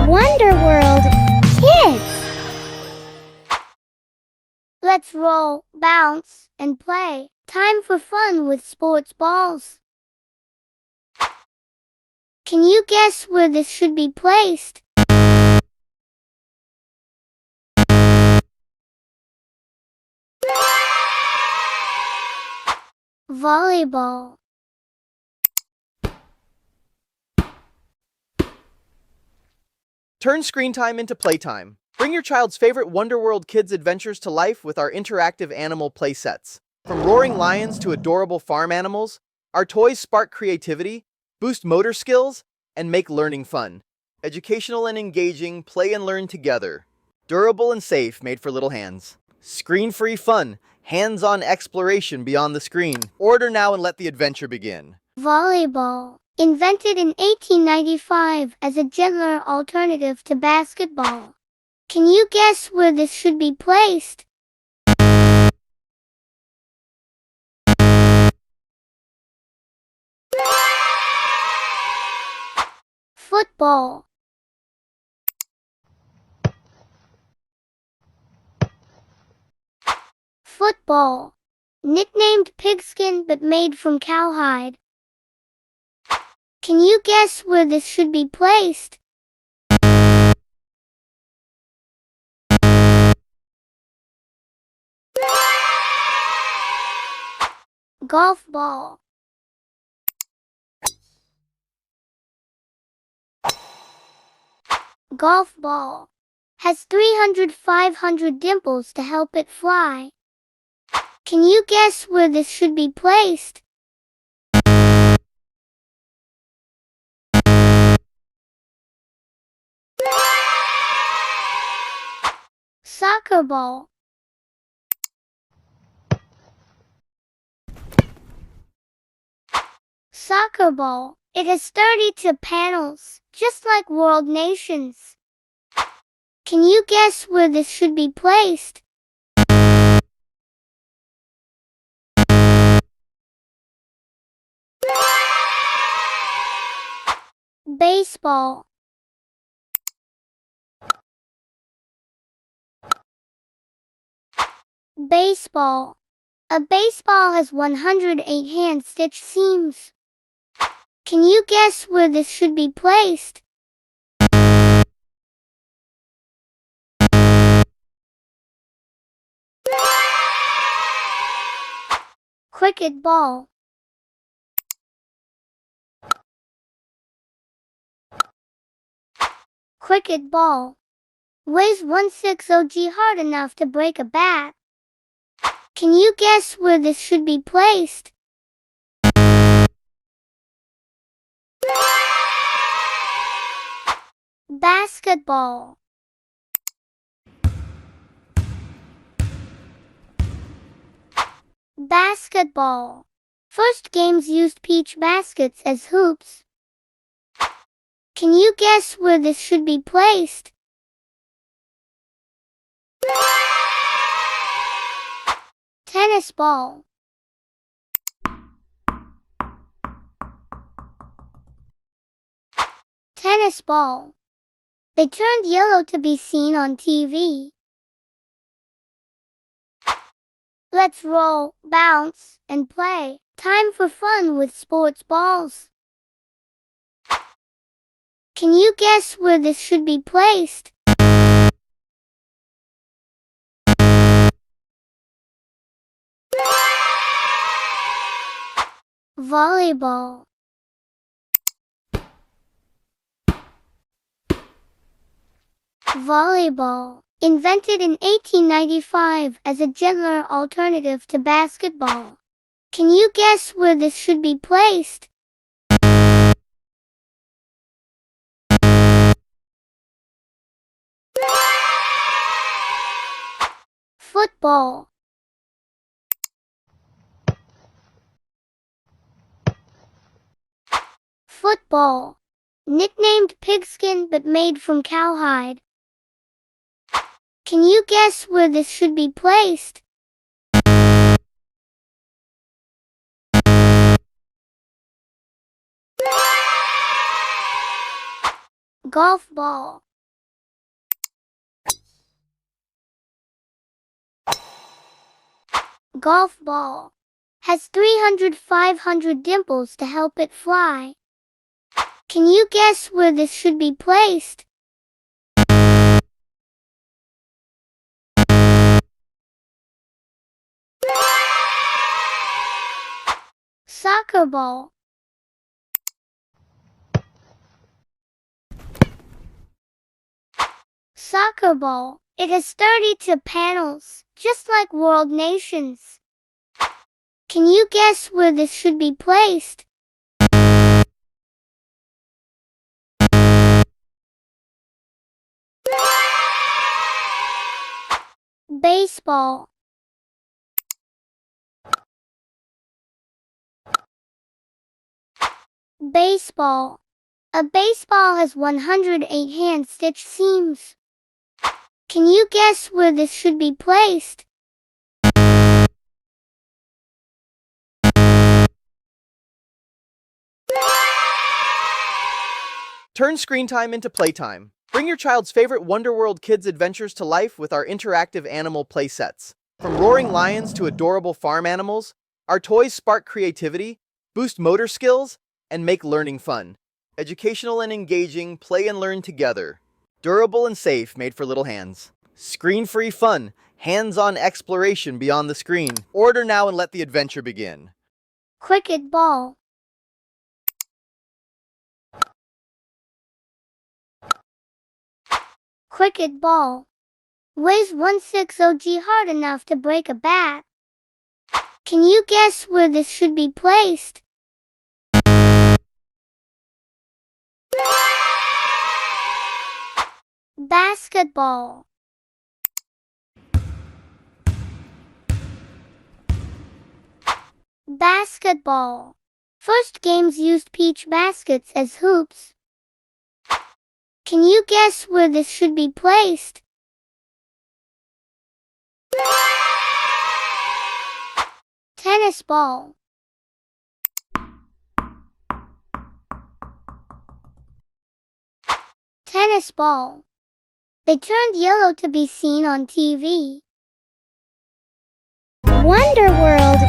Wonder World Kids. Let's roll, bounce, and play. Time for fun with sports balls. Can you guess where this should be placed? Volleyball. Turn screen time into playtime. Bring your child's favorite Wonder World Kids adventures to life with our interactive animal play sets. From roaring lions to adorable farm animals, our toys spark creativity, boost motor skills, and make learning fun. Educational and engaging, play and learn together. Durable and safe, made for little hands. Screen-free fun, hands-on exploration beyond the screen. Order now and let the adventure begin. Volleyball. Invented in 1895 as a gentler alternative to basketball. Can you guess where this should be placed? Football. Football. Nicknamed pigskin but made from cowhide. Can you guess where this should be placed? Golf ball. Golf ball. Has 500 dimples to help it fly. Can you guess where this should be placed? Soccer ball. Soccer ball. It has sturdy tip panels, just like world nations. Can you guess where this should be placed? Baseball. Baseball. A baseball has 108 hand-stitched seams. Can you guess where this should be placed? Cricket ball. Cricket ball. Weighs 160 hard enough to break a bat. Can you guess where this should be placed? Basketball. Basketball. First games used peach baskets as hoops. Can you guess where this should be placed? Tennis ball. Tennis ball. They turned yellow to be seen on TV. Let's roll, bounce, and play. Time for fun with sports balls. Can you guess where this should be placed? Volleyball. Volleyball. Invented in 1895 as a gentler alternative to basketball. Can you guess where this should be placed? Football. Football. Nicknamed pigskin but made from cowhide. Can you guess where this should be placed? Golf ball. Golf ball. Has 500 dimples to help it fly. Can you guess where this should be placed? Soccer ball. Soccer ball. It has 32 panels, just like world nations. Can you guess where this should be placed? Baseball. Baseball. A baseball has 108 hand-stitched seams. Can you guess where this should be placed? Turn screen time into playtime. Bring your child's favorite Wonderworld Kids adventures to life with our interactive animal playsets. From roaring lions to adorable farm animals, our toys spark creativity, boost motor skills, and make learning fun. Educational and engaging, play and learn together. Durable and safe, made for little hands. Screen-free fun, hands-on exploration beyond the screen. Order now and let the adventure begin. Cricket ball. Cricket ball. Weighs 160 hard enough to break a bat. Can you guess where this should be placed? Basketball. Basketball. First games used peach baskets as hoops. Can you guess where this should be placed? Tennis ball. Tennis ball. They turned yellow to be seen on TV. Wonder World